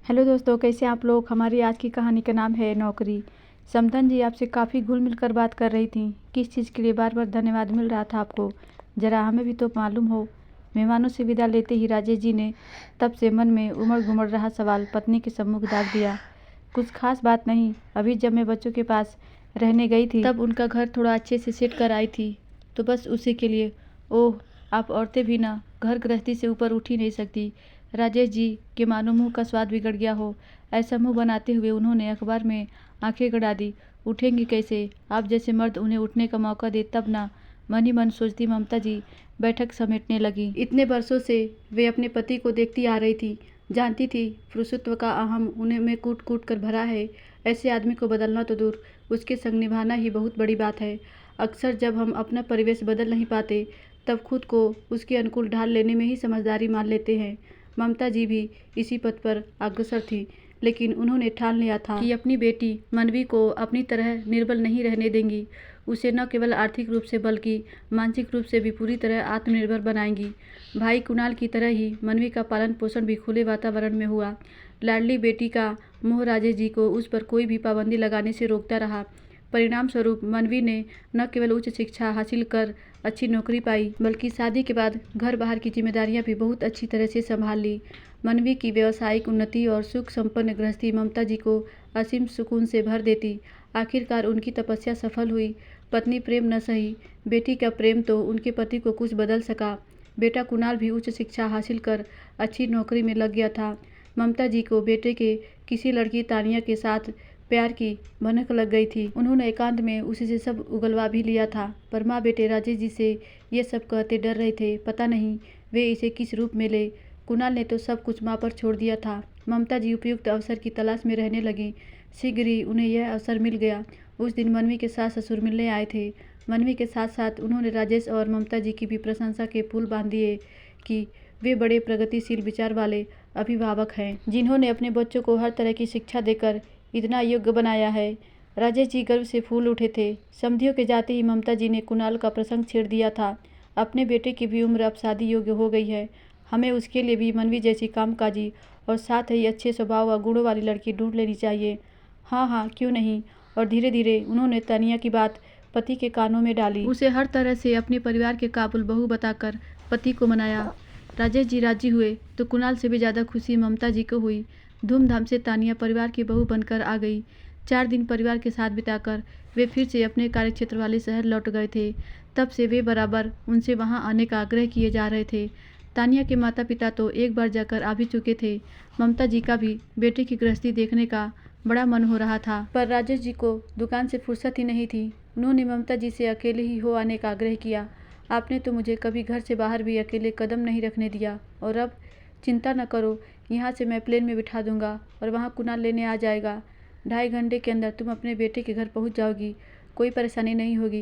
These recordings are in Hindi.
हेलो दोस्तों, कैसे आप लोग। हमारी आज की कहानी का नाम है नौकरी। समधन जी आपसे काफ़ी घुल मिल कर बात कर रही थी। किस चीज़ के लिए बार बार धन्यवाद मिल रहा था आपको, ज़रा हमें भी तो मालूम हो। मेहमानों से विदा लेते ही राजेश जी ने तब से मन में उमड़ घुमड़ रहा सवाल पत्नी के सम्मुख दाग दिया। कुछ खास बात नहीं, अभी जब मैं बच्चों के पास रहने गई थी तब उनका घर थोड़ा अच्छे से सेट कर आई थी, तो बस उसी के लिए। ओह, आप औरतें भी ना घर गृहस्थी से ऊपर उठ ही नहीं सकती। राजेश जी के मानो मुंह का स्वाद बिगड़ गया हो, ऐसा मुंह बनाते हुए उन्होंने अखबार में आंखें गड़ा दी। उठेंगी कैसे, आप जैसे मर्द उन्हें उठने का मौका दे तब ना। मन ही मन सोचती ममता जी बैठक समेटने लगी। इतने बरसों से वे अपने पति को देखती आ रही थी, जानती थी पुरुषत्व का अहम उन्हें में कूट कूट कर भरा है। ऐसे आदमी को बदलना तो दूर, उसके संग निभाना ही बहुत बड़ी बात है। अक्सर जब हम अपना परिवेश बदल नहीं पाते तब खुद को उसके अनुकूल ढाल लेने में ही समझदारी मान लेते हैं। ममता जी भी इसी पथ पर अग्रसर थी, लेकिन उन्होंने ठान लिया था कि अपनी बेटी मनवी को अपनी तरह निर्बल नहीं रहने देंगी। उसे न केवल आर्थिक रूप से बल्कि मानसिक रूप से भी पूरी तरह आत्मनिर्भर बनाएंगी। भाई कुणाल की तरह ही मनवी का पालन पोषण भी खुले वातावरण में हुआ। लाडली बेटी का मोह राजेश जी को उस पर कोई भी पाबंदी लगाने से रोकता रहा। परिणाम स्वरूप मनवी ने न केवल उच्च शिक्षा हासिल कर अच्छी नौकरी पाई, बल्कि शादी के बाद घर बाहर की जिम्मेदारियां भी बहुत अच्छी तरह से संभाल ली। मनवी की व्यावसायिक उन्नति और सुख संपन्न गृहस्थी ममता जी को असीम सुकून से भर देती। आखिरकार उनकी तपस्या सफल हुई। पत्नी प्रेम न सही, बेटी का प्रेम तो उनके पति को कुछ बदल सका। बेटा कुणाल भी उच्च शिक्षा हासिल कर अच्छी नौकरी में लग गया था। ममता जी को बेटे के किसी लड़की तानिया के साथ प्यार की भनक लग गई थी। उन्होंने एकांत में उसी से सब उगलवा भी लिया था, पर माँ बेटे राजेश जी से ये सब कहते डर रहे थे। पता नहीं वे इसे किस रूप में ले। कुणाल ने तो सब कुछ माँ पर छोड़ दिया था। ममता जी उपयुक्त अवसर की तलाश में रहने लगी। शीघ्र ही उन्हें यह अवसर मिल गया। उस दिन मनवी के सास ससुर मिलने आए थे। मनवी के साथ साथ उन्होंने राजेश और ममता जी की भी प्रशंसा के पुल बांध दिए कि वे बड़े प्रगतिशील विचार वाले अभिभावक हैं, जिन्होंने अपने बच्चों को हर तरह की शिक्षा देकर इतना योग्य बनाया है। राजेश जी गर्व से फूल उठे थे। समधियों के जाते ही ममता जी ने कुणाल का प्रसंग छेड़ दिया था। अपने बेटे की भी उम्र अब शादी योग्य हो गई है, हमें उसके लिए भी मनवी जैसी कामकाजी और साथ ही अच्छे स्वभाव व गुणों वाली लड़की ढूंढ लेनी चाहिए। हाँ हाँ, क्यों नहीं। और धीरे धीरे उन्होंने तानिया की बात पति के कानों में डाली। उसे हर तरह से अपने परिवार के काबुल बहू बताकर पति को मनाया। राजेश जी राजी हुए तो कुणाल से भी ज़्यादा खुशी ममता जी को हुई। धूमधाम से तानिया परिवार की बहू बनकर आ गई। 4 दिन परिवार के साथ बिताकर वे फिर से अपने कार्यक्षेत्र वाले शहर लौट गए थे। तब से वे बराबर उनसे वहां आने का आग्रह किए जा रहे थे। तानिया के माता पिता तो एक बार जाकर आ भी चुके थे। ममता जी का भी बेटे की गृहस्थी देखने का बड़ा मन हो रहा था, पर राजेश जी को दुकान से फुर्सत ही नहीं थी। उन्होंने ममता जी से अकेले ही हो आने का आग्रह किया। आपने तो मुझे कभी घर से बाहर भी अकेले कदम नहीं रखने दिया, और अब चिंता न करो, यहाँ से मैं प्लेन में बिठा दूंगा और वहाँ कुणाल लेने आ जाएगा। 2.5 घंटे के अंदर तुम अपने बेटे के घर पहुँच जाओगी, कोई परेशानी नहीं होगी।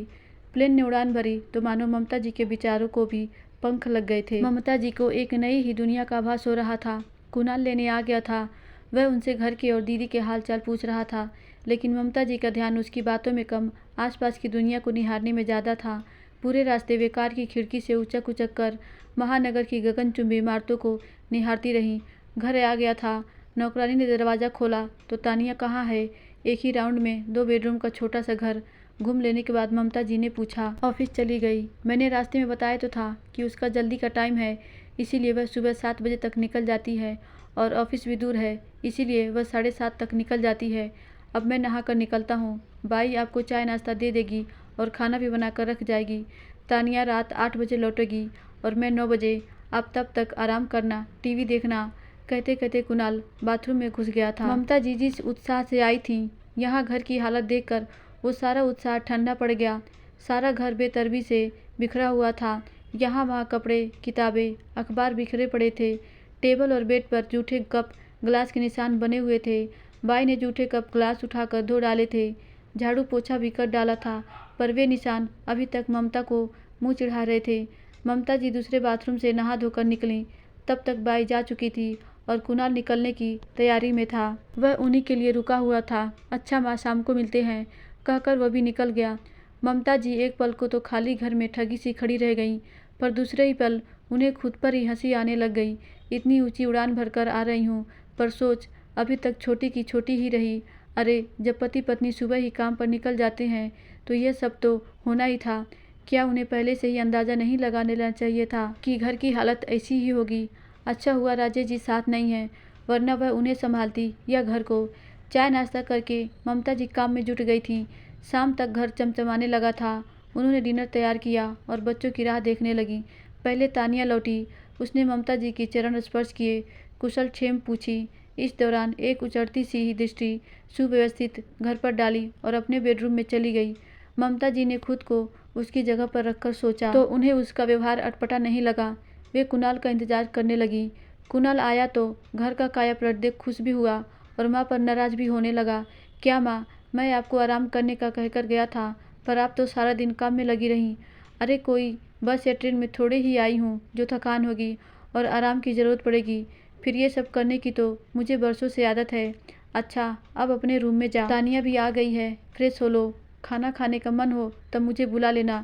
प्लेन ने उड़ान भरी तो मानो ममता जी के विचारों को भी पंख लग गए थे। ममता जी को एक नई ही दुनिया का आभास हो रहा था। कुणाल लेने आ गया था। वह उनसे घर के और दीदी के हाल चाल पूछ रहा था, लेकिन ममता जी का ध्यान उसकी बातों में कम, आसपास की दुनिया को निहारने में ज़्यादा था। पूरे रास्ते वे कार की खिड़की से उचक उचक कर महानगर की गगनचुंबी इमारतों को निहारती रहीं। घर आ गया था। नौकरानी ने दरवाज़ा खोला तो तानिया कहाँ है। एक ही राउंड में 2 बेडरूम का छोटा सा घर घूम लेने के बाद ममता जी ने पूछा, ऑफिस चली गई। मैंने रास्ते में बताया तो था कि उसका जल्दी का टाइम है, इसीलिए वह सुबह 7 बजे तक निकल जाती है, और ऑफिस भी दूर है, इसीलिए वह 7:30 तक निकल जाती है। अब मैं नहा कर निकलता हूँ। बाई आपको चाय नाश्ता दे देगी और खाना भी बना कर रख जाएगी। तानिया रात 8 बजे लौटेगी और मैं 9 बजे। आप तब तक आराम करना, टीवी देखना। कहते कहते कुणाल बाथरूम में घुस गया था। ममता जी जिस उत्साह से आई थी, यहाँ घर की हालत देखकर वो सारा उत्साह ठंडा पड़ गया। सारा घर बेतरतीबी से बिखरा हुआ था। यहाँ वहाँ कपड़े, किताबें, अखबार बिखरे पड़े थे। टेबल और बेड पर जूठे कप ग्लास के निशान बने हुए थे। बाई ने जूठे कप ग्लास उठाकर धो डाले थे। झाड़ू पोछा भी कर डाला था, पर वे निशान अभी तक ममता को मुँह चिढ़ा रहे थे। ममता जी दूसरे बाथरूम से नहा धोकर निकलीं। तब तक बाई जा चुकी थी और कुणाल निकलने की तैयारी में था। वह उन्हीं के लिए रुका हुआ था। अच्छा माँ, शाम को मिलते हैं, कहकर वह भी निकल गया। ममता जी एक पल को तो खाली घर में ठगी सी खड़ी रह गईं, पर दूसरे ही पल उन्हें खुद पर ही हंसी आने लग गई। इतनी ऊंची उड़ान भरकर आ रही हूँ, पर सोच अभी तक छोटी की छोटी ही रही। अरे जब पति पत्नी सुबह ही काम पर निकल जाते हैं तो यह सब तो होना ही था। क्या उन्हें पहले से ही अंदाज़ा नहीं लगा लेना चाहिए था कि घर की हालत ऐसी ही होगी। अच्छा हुआ राजेश जी साथ नहीं हैं, वरना वह उन्हें संभालती या घर को। चाय नाश्ता करके ममता जी काम में जुट गई थीं। शाम तक घर चमचमाने लगा था। उन्होंने डिनर तैयार किया और बच्चों की राह देखने लगी। पहले तानिया लौटी। उसने ममता जी की चरण स्पर्श किए, कुशल क्षेम पूछी। इस दौरान एक उचटती सी ही दृष्टि सुव्यवस्थित घर पर डाली और अपने बेडरूम में चली गई। ममता जी ने खुद को उसकी जगह पर रखकर सोचा तो उन्हें उसका व्यवहार अटपटा नहीं लगा। वे कुणाल का इंतजार करने लगी। कुणाल आया तो घर का कायापलट देख खुश भी हुआ और माँ पर नाराज भी होने लगा। क्या माँ, मैं आपको आराम करने का कहकर गया था, पर आप तो सारा दिन काम में लगी रहीं। अरे कोई बस या ट्रेन में थोड़े ही आई हूँ, जो थकान होगी और आराम की ज़रूरत पड़ेगी, फिर ये सब करने की तो मुझे बरसों से आदत है। अच्छा अब अपने रूम में जा, तानिया भी आ गई है, फ्रेश हो लो। खाना खाने का मन हो तब मुझे बुला लेना।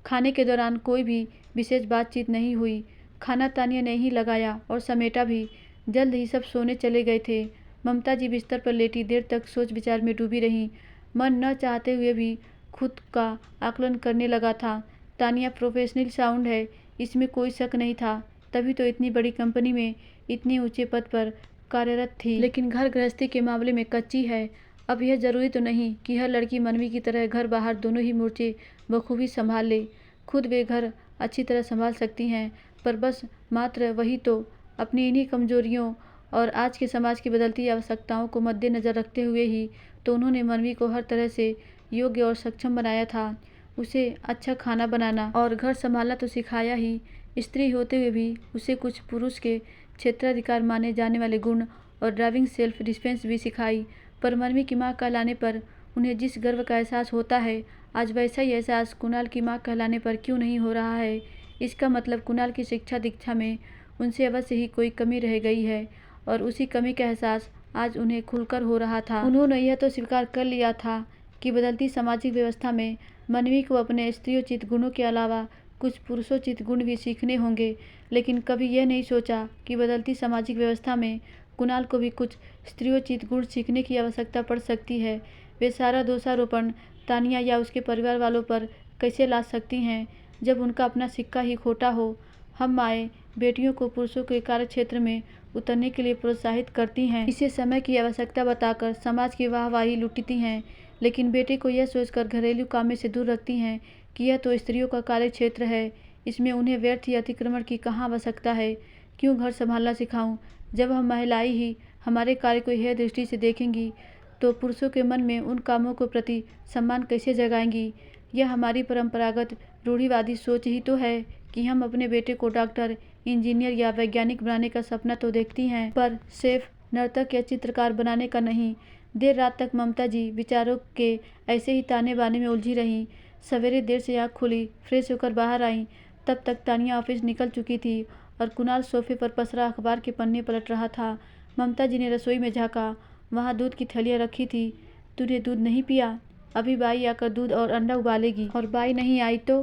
खाने के दौरान कोई भी विशेष बातचीत नहीं हुई। खाना तानिया ने ही लगाया और समेटा भी। जल्द ही सब सोने चले गए थे। ममता जी बिस्तर पर लेटी देर तक सोच विचार में डूबी रहीं। मन न चाहते हुए भी खुद का आकलन करने लगा था। तानिया प्रोफेशनल साउंड है, इसमें कोई शक नहीं था, तभी तो इतनी बड़ी कंपनी में इतने ऊंचे पद पर कार्यरत थी। लेकिन घर गृहस्थी के मामले में कच्ची है। अब यह जरूरी तो नहीं कि हर लड़की मनवी की तरह घर बाहर दोनों ही मोर्चे बखूबी संभाल ले। खुद वे घर अच्छी तरह संभाल सकती हैं, पर बस मात्र वही तो अपनी इन्हीं कमजोरियों और आज के समाज की बदलती आवश्यकताओं को मद्देनज़र रखते हुए ही तो उन्होंने मनवी को हर तरह से योग्य और सक्षम बनाया था। उसे अच्छा खाना बनाना और घर संभालना तो सिखाया ही, स्त्री होते हुए भी उसे कुछ पुरुष के क्षेत्राधिकार माने जाने वाले गुण और ड्राइविंग सेल्फ डिफेंस भी सिखाई। पर मनवी की माँ कहलाने पर उन्हें जिस गर्व का एहसास होता है, आज वैसा ही एहसास कुणाल की माँ कहलाने पर क्यों नहीं हो रहा है। इसका मतलब कुणाल की शिक्षा दीक्षा में उनसे अवश्य ही कोई कमी रह गई है और उसी कमी का एहसास आज उन्हें खुलकर हो रहा था। उन्होंने यह तो स्वीकार कर लिया था कि बदलती सामाजिक व्यवस्था में मनवी को अपने स्त्रियोचित गुणों के अलावा कुछ पुरुषोचित गुण भी सीखने होंगे, लेकिन कभी यह नहीं सोचा कि बदलती सामाजिक व्यवस्था में कुणाल को भी कुछ स्त्रियोचित गुण सीखने की आवश्यकता पड़ सकती है। वे सारा दोषारोपण तानिया या उसके परिवार वालों पर कैसे ला सकती हैं, जब उनका अपना सिक्का ही खोटा हो। हम माएँ बेटियों को पुरुषों के कार्य क्षेत्र में उतरने के लिए प्रोत्साहित करती हैं, इसे समय की आवश्यकता बताकर समाज की वाहवाही लूटती हैं, लेकिन बेटे को यह सोचकर घरेलू कामों से दूर रखती हैं कि यह तो स्त्रियों का कार्य क्षेत्र है, इसमें उन्हें व्यर्थ या अतिक्रमण की कहाँ आवश्यकता है। क्यों घर संभालना सिखाऊं? जब हम महिलाएं ही हमारे कार्य को यह दृष्टि से देखेंगी तो पुरुषों के मन में उन कामों के प्रति सम्मान कैसे जगाएंगी। यह हमारी परंपरागत रूढ़िवादी सोच ही तो है कि हम अपने बेटे को डॉक्टर, इंजीनियर या वैज्ञानिक बनाने का सपना तो देखती हैं, पर शेफ, नर्तक या चित्रकार बनाने का नहीं। देर रात तक ममता जी विचारों के ऐसे ही ताने बाने में उलझी रहीं। सवेरे देर से आँख खुली, फ्रेश होकर बाहर आईं, तब तक तानिया ऑफिस निकल चुकी थी और कुणाल सोफे पर पसरा अखबार के पन्ने पलट रहा था। ममता जी ने रसोई में झाँका, वहाँ दूध की थैलियाँ रखी थी। तूने दूध नहीं पिया? अभी बाई आकर दूध और अंडा उबालेगी, और बाई नहीं आई तो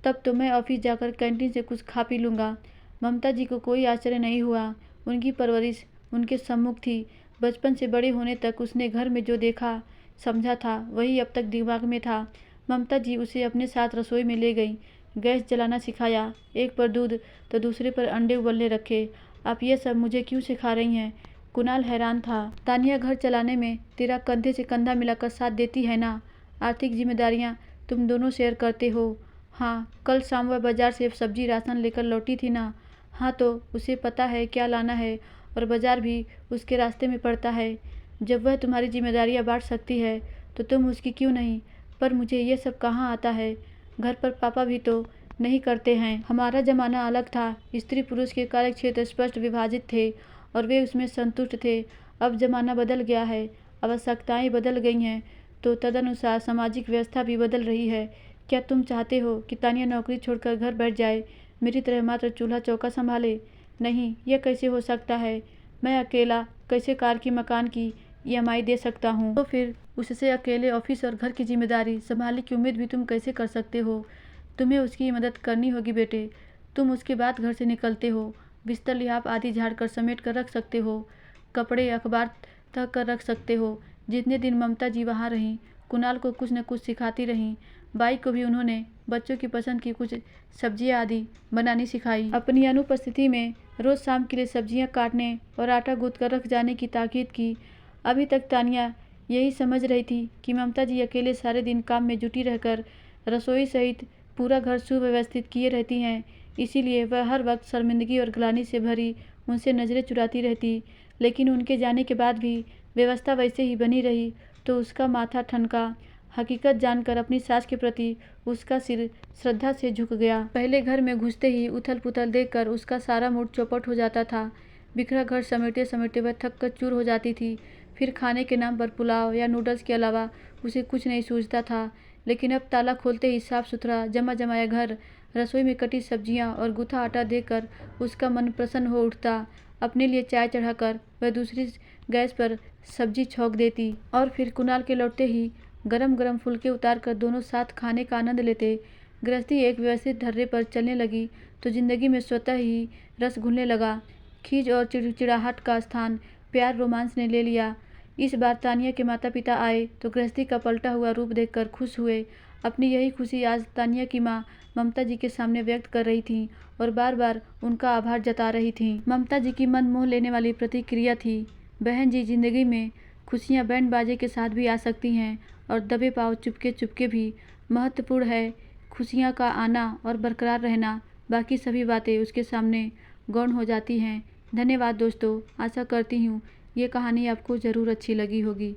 तब तो मैं ऑफिस जाकर कैंटीन से कुछ खा पी लूँगा। ममता जी को कोई आश्चर्य नहीं हुआ। उनकी परवरिश उनके सम्मुख थी। बचपन से बड़े होने तक उसने घर में जो देखा समझा था वही अब तक दिमाग में था। ममता जी उसे अपने साथ रसोई में ले गई, गैस जलाना सिखाया, एक पर दूध तो दूसरे पर अंडे उबलने रखे। आप ये सब मुझे क्यों सिखा रही हैं? कुणाल हैरान था। तानिया घर चलाने में तेरा कंधे से कंधा मिलाकर साथ देती है ना? आर्थिक जिम्मेदारियां तुम दोनों शेयर करते हो। हाँ, कल शाम वह बाजार से सब्जी राशन लेकर लौटी थी ना? हाँ, तो उसे पता है क्या लाना है और बाजार भी उसके रास्ते में पड़ता है। जब वह तुम्हारी जिम्मेदारियां बांट सकती है तो तुम उसकी क्यों नहीं? पर मुझे ये सब कहाँ आता है। घर पर पापा भी तो नहीं करते हैं। हमारा ज़माना अलग था, स्त्री पुरुष के कार्य क्षेत्र स्पष्ट विभाजित थे और वे उसमें संतुष्ट थे। अब ज़माना बदल गया है, आवश्यकताएं बदल गई हैं, तो तदनुसार सामाजिक व्यवस्था भी बदल रही है। क्या तुम चाहते हो कि तानिया नौकरी छोड़कर घर बैठ जाए, मेरी तरह मात्र चूल्हा चौका संभाले? नहीं, यह कैसे हो सकता है। मैं अकेला कैसे कार की, मकान की EMI दे सकता हूँ? तो फिर उससे अकेले ऑफिस और घर की जिम्मेदारी संभालने की उम्मीद भी तुम कैसे कर सकते हो? तुम्हें उसकी मदद करनी होगी बेटे। तुम उसके बाद घर से निकलते हो, बिस्तर लिहाफ आदि झाड़ कर समेट कर रख सकते हो। कपड़े, अखबार तक कर रख सकते हो। जितने दिन ममता जी वहाँ रहीं, कुणाल को कुछ न कुछ सिखाती रहीं। बाई को भी उन्होंने बच्चों की पसंद की कुछ सब्जियां आदि बनानी सिखाई। अपनी अनुपस्थिति में रोज शाम के लिए सब्जियां काटने और आटा गूंथ कर रख जाने की ताकीद की। अभी तक तानिया यही समझ रही थी कि ममता जी अकेले सारे दिन काम में जुटी रहकर रसोई सहित पूरा घर सुव्यवस्थित किए रहती हैं, इसीलिए वह हर वक्त शर्मिंदगी और ग्लानि से भरी उनसे नजरें चुराती रहती। लेकिन उनके जाने के बाद भी व्यवस्था वैसे ही बनी रही तो उसका माथा ठनका। हकीकत जानकर अपनी सास के प्रति उसका सिर श्रद्धा से झुक गया। पहले घर में घुसते ही उथल पुथल देखकर उसका सारा मूड चौपट हो जाता था। बिखरा घर समेटे समेटे वह थक कर चूर हो जाती थी। फिर खाने के नाम पर पुलाव या नूडल्स के अलावा उसे कुछ नहीं सूझता था। लेकिन अब ताला खोलते ही साफ सुथरा जमा जमाया घर, रसोई में कटी सब्जियां और गुथा आटा देखकर उसका मन प्रसन्न हो उठता। अपने लिए चाय चढ़ाकर वह दूसरी गैस पर सब्जी छौंक देती और फिर कुणाल के लौटते ही गरम गरम फुलके उतार कर दोनों साथ खाने का आनंद लेते। गृहस्थी एक व्यवस्थित ढर्रे पर चलने लगी तो जिंदगी में स्वतः ही रस घुलने लगा। खीज और चिड़चिड़ाहट का स्थान प्यार रोमांस ने ले लिया। इस बार तानिया के माता पिता आए तो गृहस्थी का पलटा हुआ रूप देखकर खुश हुए। अपनी यही खुशी आज तानिया की माँ ममता जी के सामने व्यक्त कर रही थीं और बार बार उनका आभार जता रही थीं। ममता जी की मन मोह लेने वाली प्रतिक्रिया थी, बहन जी, जिंदगी में खुशियाँ बैंड बाजे के साथ भी आ सकती हैं और दबे पाँव चुपके चुपके भी। महत्वपूर्ण है खुशियाँ का आना और बरकरार रहना, बाकी सभी बातें उसके सामने गौण हो जाती हैं। धन्यवाद दोस्तों, आशा करती हूँ ये कहानी आपको ज़रूर अच्छी लगी होगी।